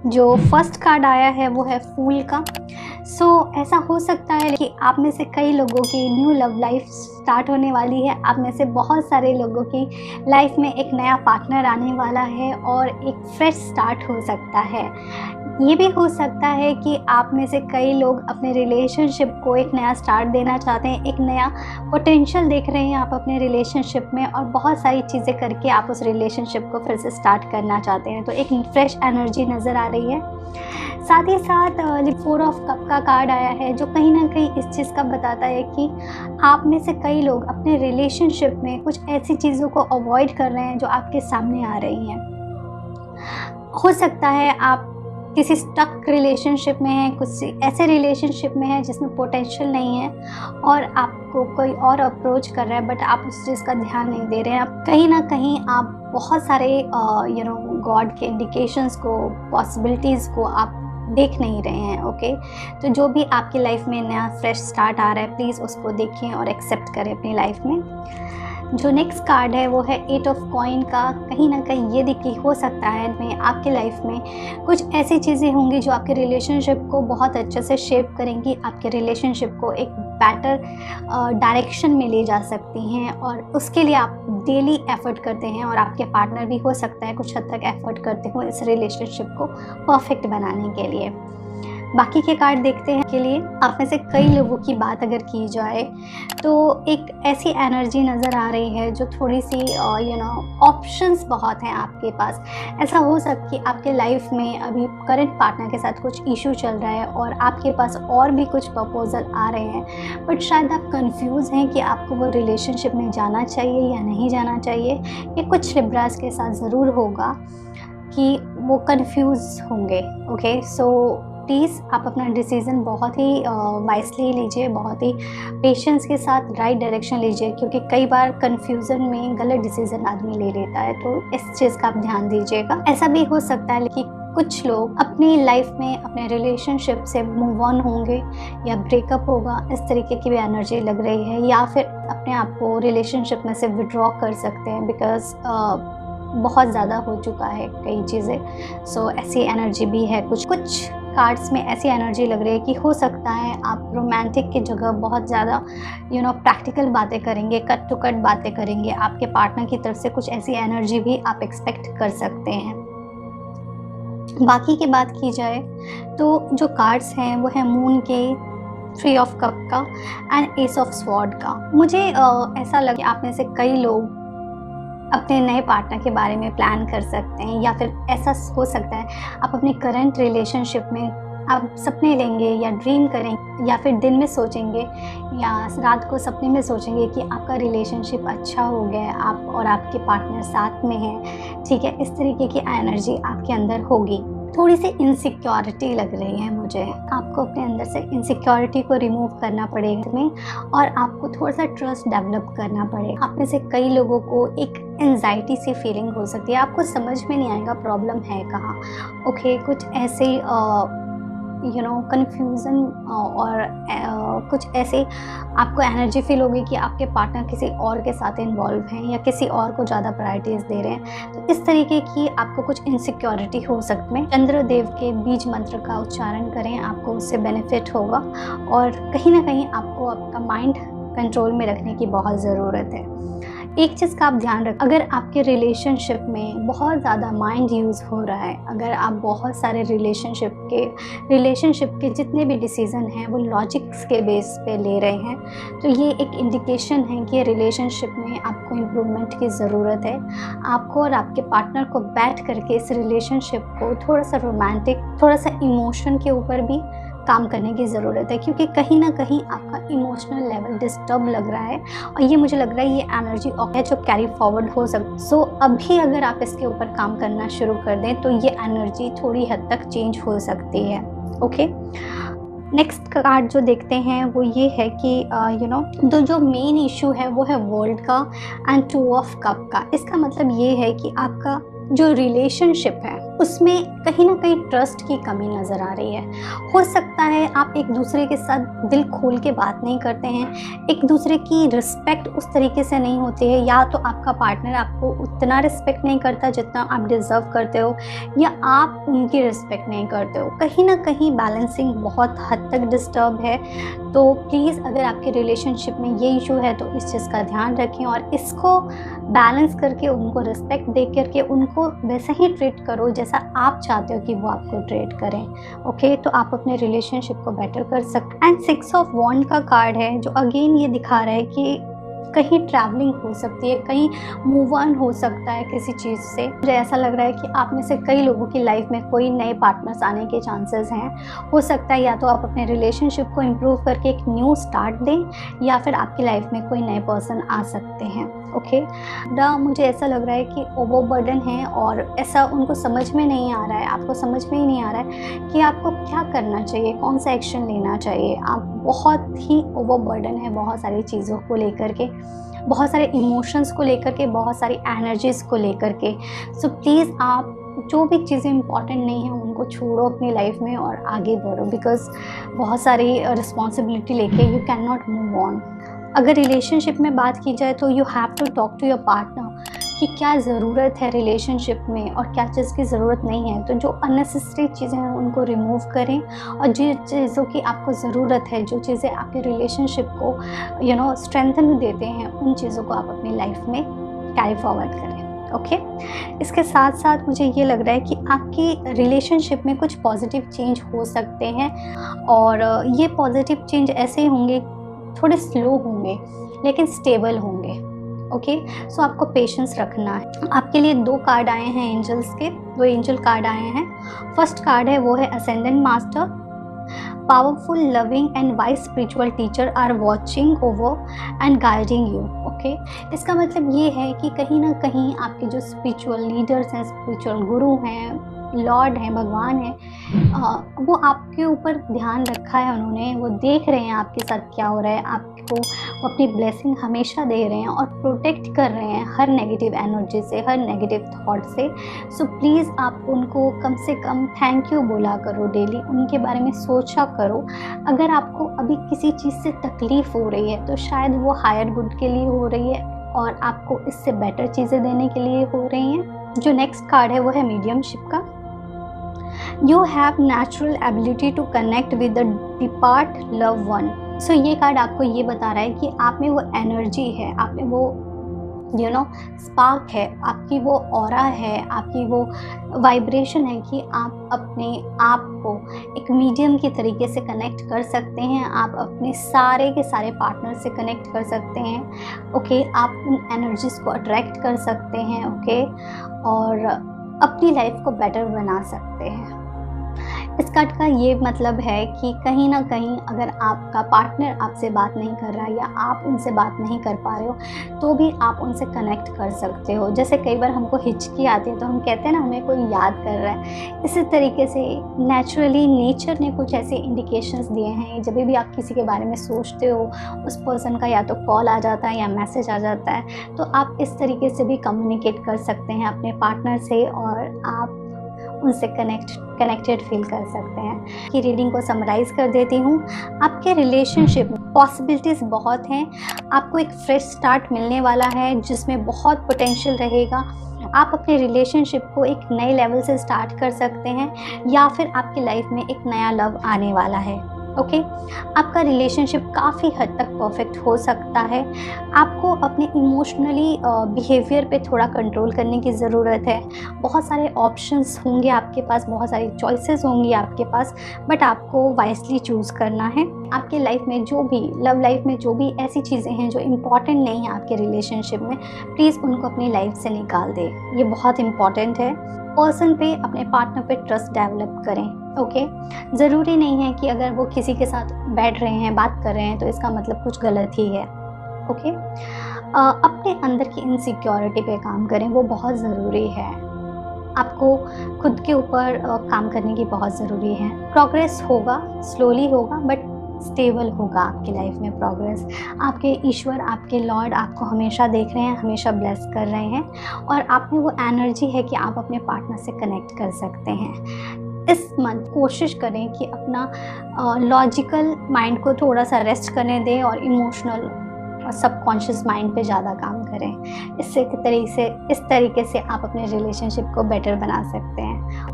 जो first card आया है वो है फूल का। ऐसा हो सकता है कि आप में से कई लोगों की न्यू लव लाइफ स्टार्ट होने वाली है। आप में से बहुत सारे लोगों की लाइफ में एक नया पार्टनर आने वाला है और एक फ्रेश स्टार्ट हो सकता है। ये भी हो सकता है कि आप में से कई लोग अपने रिलेशनशिप को एक नया स्टार्ट देना चाहते हैं, एक नया पोटेंशियल देख रहे हैं आप अपने रिलेशनशिप में, और बहुत सारी चीज़ें करके आप उस रिलेशनशिप को फिर से स्टार्ट करना चाहते हैं। तो एक फ्रेश एनर्जी नज़र आ रही है। साथ ही साथ 4 ऑफ कप का कार्ड आया है, जो कहीं ना कहीं इस चीज़ का बताता है कि आप में से कई लोग अपने रिलेशनशिप में कुछ ऐसी चीज़ों को अवॉइड कर रहे हैं जो आपके सामने आ रही हैं। हो सकता है आप किसी स्टक रिलेशनशिप में हैं, कुछ ऐसे रिलेशनशिप में हैं जिसमें पोटेंशियल नहीं है और आपको कोई और अप्रोच कर रहा है, बट आप उस चीज़ का ध्यान नहीं दे रहे हैं। आप कहीं ना कहीं आप बहुत सारे गॉड के इंडिकेशंस को, पॉसिबिलिटीज़ को आप देख नहीं रहे हैं। ओके, तो जो भी आपकी लाइफ में नया फ्रेश स्टार्ट आ रहा है, प्लीज़ उसको देखें और एक्सेप्ट करें अपनी लाइफ में। जो नेक्स्ट कार्ड है वो है 8 ऑफ कॉइन का। कहीं ना कहीं ये देखिए, हो सकता है में आपके लाइफ में कुछ ऐसी चीज़ें होंगी जो आपके रिलेशनशिप को बहुत अच्छे से शेप करेंगी, आपके रिलेशनशिप को एक बेटर डायरेक्शन में ले जा सकती हैं, और उसके लिए आप डेली एफर्ट करते हैं और आपके पार्टनर भी हो सकता है कुछ हद तक एफर्ट करते हो इस रिलेशनशिप को परफेक्ट बनाने के लिए। बाकी के कार्ड देखते हैं के लिए। आप में से कई लोगों की बात अगर की जाए तो एक ऐसी एनर्जी नज़र आ रही है जो थोड़ी सी ऑप्शंस बहुत हैं आपके पास। ऐसा हो सकता है कि आपके लाइफ में अभी करंट पार्टनर के साथ कुछ इशू चल रहा है और आपके पास और भी कुछ प्रपोजल आ रहे हैं, बट शायद आप कंफ्यूज हैं कि आपको वो रिलेशनशिप में जाना चाहिए या नहीं जाना चाहिए। ये कुछ लिब्रास के साथ ज़रूर होगा कि वो कंफ्यूज होंगे। ओके, सो प्लीज़ आप अपना डिसीज़न बहुत ही वाइसली लीजिए, बहुत ही पेशेंस के साथ राइट डायरेक्शन लीजिए, क्योंकि कई बार कन्फ्यूज़न में गलत डिसीज़न आदमी ले लेता है। तो इस चीज़ का आप ध्यान दीजिएगा। ऐसा भी हो सकता है कि कुछ लोग अपनी लाइफ में अपने रिलेशनशिप से मूव ऑन होंगे या ब्रेकअप होगा, इस तरीके की भी एनर्जी लग रही है, या फिर अपने आप को रिलेशनशिप में से विड्रॉ कर सकते हैं बिकॉज बहुत ज़्यादा हो चुका है कई चीज़ें। सो ऐसी एनर्जी भी है। कुछ कार्ड्स में ऐसी एनर्जी लग रही है कि हो सकता है आप रोमांटिक की जगह बहुत ज़्यादा प्रैक्टिकल बातें करेंगे, कट टू कट बातें करेंगे। आपके पार्टनर की तरफ से कुछ ऐसी एनर्जी भी आप एक्सपेक्ट कर सकते हैं। बाकी की बात की जाए तो जो कार्ड्स हैं वो है मून के, 3 ऑफ कप का एंड एस ऑफ स्वॉर्ड का। मुझे ऐसा लगे आप में से कई लोग अपने नए पार्टनर के बारे में प्लान कर सकते हैं, या फिर ऐसा हो सकता है आप अपने करंट रिलेशनशिप में आप सपने लेंगे या ड्रीम करेंगे, या फिर दिन में सोचेंगे या रात को सपने में सोचेंगे कि आपका रिलेशनशिप अच्छा हो गया है, आप और आपके पार्टनर साथ में हैं। ठीक है, इस तरीके की एनर्जी आपके अंदर होगी। थोड़ी सी इनसिक्योरिटी लग रही है मुझे। आपको अपने अंदर से इनसिक्योरिटी को रिमूव करना पड़ेगा में, और आपको थोड़ा सा ट्रस्ट डेवलप करना पड़ेगा। आप में से कई लोगों को एक एंजाइटी सी फीलिंग हो सकती है, आपको समझ में नहीं आएगा प्रॉब्लम है कहाँ। ओके, कुछ ऐसे कन्फ्यूज़न और कुछ ऐसे आपको एनर्जी फील होगी कि आपके पार्टनर किसी और के साथ इन्वॉल्व हैं या किसी और को ज़्यादा प्रायोरिटीज़ दे रहे हैं। तो इस तरीके की आपको कुछ इनसिक्योरिटी हो सकती है। चंद्रदेव के बीज मंत्र का उच्चारण करें, आपको उससे बेनिफिट होगा, और कहीं ना कहीं आपको आपका माइंड कंट्रोल में रखने की बहुत ज़रूरत है। एक चीज़ का आप ध्यान रखें, अगर आपके रिलेशनशिप में बहुत ज़्यादा माइंड यूज़ हो रहा है, अगर आप बहुत सारे रिलेशनशिप के जितने भी डिसीज़न हैं वो लॉजिक्स के बेस पे ले रहे हैं, तो ये एक इंडिकेशन है कि रिलेशनशिप में आपको इम्प्रूवमेंट की ज़रूरत है। आपको और आपके पार्टनर को बैठ करके इस रिलेशनशिप को थोड़ा सा रोमांटिक, थोड़ा सा इमोशन के ऊपर भी काम करने की ज़रूरत है, क्योंकि कहीं ना कहीं आपका इमोशनल लेवल डिस्टर्ब लग रहा है, और ये मुझे लग रहा है ये एनर्जी है जो कैरी फॉरवर्ड हो सकती है। सो अभी अगर आप इसके ऊपर काम करना शुरू कर दें तो ये एनर्जी थोड़ी हद तक चेंज हो सकती है। ओके, नेक्स्ट कार्ड जो देखते हैं वो ये है कि तो जो मेन इशू है वो है वर्ल्ड का एंड 2 ऑफ कप का। इसका मतलब ये है कि आपका जो रिलेशनशिप है उसमें कहीं ना कहीं ट्रस्ट की कमी नज़र आ रही है। हो सकता है आप एक दूसरे के साथ दिल खोल के बात नहीं करते हैं, एक दूसरे की रिस्पेक्ट उस तरीके से नहीं होती है, या तो आपका पार्टनर आपको उतना रिस्पेक्ट नहीं करता जितना आप डिज़र्व करते हो, या आप उनकी रिस्पेक्ट नहीं करते हो। कहीं ना कहीं बैलेंसिंग बहुत हद तक डिस्टर्ब है। तो प्लीज़ अगर आपके रिलेशनशिप में ये इशू है तो इस चीज़ का ध्यान रखें और इसको बैलेंस करके उनको रिस्पेक्ट दे करके उनको वैसे ही ट्रीट करो जैसा आप चाहते हो कि वो आपको ट्रीट करें। ओके, तो आप अपने रिलेशनशिप को बेटर कर सकते। एंड 6 ऑफ वॉन्ड का कार्ड है जो अगेन ये दिखा रहा है कि कहीं ट्रैवलिंग हो सकती है, कहीं मूव ऑन हो सकता है किसी चीज़ से। मुझे ऐसा लग रहा है कि आप में से कई लोगों की लाइफ में कोई नए पार्टनर्स आने के चांसेस हैं। हो सकता है या तो आप अपने रिलेशनशिप को इम्प्रूव करके एक न्यू स्टार्ट दें, या फिर आपकी लाइफ में कोई नए पर्सन आ सकते हैं। ओके, मुझे ऐसा लग रहा है कि ओवरबर्डन है और ऐसा उनको समझ में नहीं आ रहा है, आपको समझ में ही नहीं आ रहा है कि आपको क्या करना चाहिए, कौन सा एक्शन लेना चाहिए। आप बहुत ही ओवरबर्डन है बहुत सारी चीज़ों को लेकर के, बहुत सारे इमोशंस को लेकर के, बहुत सारी एनर्जीज़ को लेकर के। सो प्लीज़ आप जो भी चीज़ें इंपॉर्टेंट नहीं हैं उनको छोड़ो अपनी लाइफ में और आगे बढ़ो, बिकॉज़ बहुत सारी रिस्पॉन्सिबिलिटी लेके you can not move on. अगर रिलेशनशिप में बात की जाए तो you have to talk to your partner कि क्या ज़रूरत है रिलेशनशिप में और क्या चीज़ की ज़रूरत नहीं है। तो जो अननेसेसरी चीज़ें हैं उनको रिमूव करें, और जिन चीज़ों की आपको ज़रूरत है, जो चीज़ें आपके रिलेशनशिप को स्ट्रेंथन देते हैं, उन चीज़ों को आप अपनी लाइफ में कैरी फॉरवर्ड करें। ओके, इसके साथ साथ मुझे ये लग रहा है कि आपकी रिलेशनशिप में कुछ पॉजिटिव चेंज हो सकते हैं, और ये पॉजिटिव चेंज ऐसे होंगे, थोड़े स्लो होंगे लेकिन स्टेबल होंगे। ओके, सो आपको पेशेंस रखना है। आपके लिए 2 कार्ड आए हैं एंजल्स के, 2 एंजल कार्ड आए हैं। फर्स्ट कार्ड है वो है ascendant master. Powerful, loving and wise spiritual teacher are watching over and guiding you. Okay, इसका मतलब ये है कि कहीं ना कहीं आपके जो स्पिरिचुअल लीडर्स हैं, स्पिरिचुअल गुरु हैं, लॉर्ड हैं, भगवान हैं, वो आपके ऊपर ध्यान रखा है उन्होंने। वो देख रहे हैं आपके साथ क्या हो रहा है, आपको वो अपनी ब्लेसिंग हमेशा दे रहे हैं और प्रोटेक्ट कर रहे हैं हर नेगेटिव एनर्जी से, हर नेगेटिव थॉट से। सो प्लीज़ आप उनको कम से कम थैंक यू बोला करो डेली, उनके बारे में सोचा करो। अगर आपको अभी किसी चीज़ से तकलीफ़ हो रही है तो शायद वो हायर गुड के लिए हो रही है और आपको इससे बेटर चीज़ें देने के लिए हो रही हैं। जो नेक्स्ट कार्ड है वो है मीडियमशिप का। You have natural ability to connect with the depart loved one। सो ये कार्ड आपको ये बता रहा है कि आप में वो एनर्जी है, आप में वो स्पार्क है, आपकी वो ऑरा है, आपकी वो वाइब्रेशन है कि आप अपने आप को एक मीडियम के तरीके से कनेक्ट कर सकते हैं। आप अपने सारे के सारे पार्टनर से कनेक्ट कर सकते हैं। ओके, आप उन एनर्जीज़ को अट्रैक्ट कर सकते हैं। ओके, और अपनी लाइफ को बेटर बना सकते हैं। इस कार्ड का ये मतलब है कि कहीं ना कहीं अगर आपका पार्टनर आपसे बात नहीं कर रहा है या आप उनसे बात नहीं कर पा रहे हो तो भी आप उनसे कनेक्ट कर सकते हो। जैसे कई बार हमको हिचकी आती है तो हम कहते हैं ना हमें कोई याद कर रहा है, इसी तरीके से नेचुरली नेचर ने कुछ ऐसे इंडिकेशंस दिए हैं। जब भी आप किसी के बारे में सोचते हो उस पर्सन का या तो कॉल आ जाता है या मैसेज आ जाता है, तो आप इस तरीके से भी कम्युनिकेट कर सकते हैं अपने पार्टनर से और आप उनसे कनेक्टेड फील कर सकते हैं। कि रीडिंग को समराइज़ कर देती हूँ। आपके रिलेशनशिप में पॉसिबिलिटीज़ बहुत हैं। आपको एक फ्रेश स्टार्ट मिलने वाला है जिसमें बहुत पोटेंशियल रहेगा। आप अपने रिलेशनशिप को एक नए लेवल से स्टार्ट कर सकते हैं या फिर आपकी लाइफ में एक नया लव आने वाला है। ओके, आपका रिलेशनशिप काफ़ी हद तक परफेक्ट हो सकता है। आपको अपने इमोशनली बिहेवियर पे थोड़ा कंट्रोल करने की ज़रूरत है। बहुत सारे ऑप्शंस होंगे आपके पास, बहुत सारी चॉइसेस होंगी आपके पास, बट आपको वाइजली चूज़ करना है। आपके लाइफ में जो भी लव लाइफ में जो भी ऐसी चीज़ें हैं जो इम्पॉर्टेंट नहीं हैं आपके रिलेशनशिप में, प्लीज़ उनको अपनी लाइफ से निकाल दें। ये बहुत इम्पॉर्टेंट है। पर्सन पे, अपने पार्टनर पे ट्रस्ट डेवलप करें। ओके, ज़रूरी नहीं है कि अगर वो किसी के साथ बैठ रहे हैं, बात कर रहे हैं तो इसका मतलब कुछ गलत ही है। ओके, अपने अंदर की इनसिक्योरिटी पे काम करें, वो बहुत ज़रूरी है। आपको खुद के ऊपर काम करने की बहुत ज़रूरी है। प्रोग्रेस होगा, स्लोली होगा, बट स्टेबल होगा आपकी लाइफ में प्रोग्रेस। आपके ईश्वर, आपके लॉर्ड आपको हमेशा देख रहे हैं, हमेशा ब्लेस कर रहे हैं, और आप में वो एनर्जी है कि आप अपने पार्टनर से कनेक्ट कर सकते हैं। इस मंथ कोशिश करें कि अपना लॉजिकल माइंड को थोड़ा सा रेस्ट करने दें और इमोशनल और सबकॉन्शियस माइंड पे ज़्यादा काम करें। इस तरीके से आप अपने रिलेशनशिप को बेटर बना सकते हैं।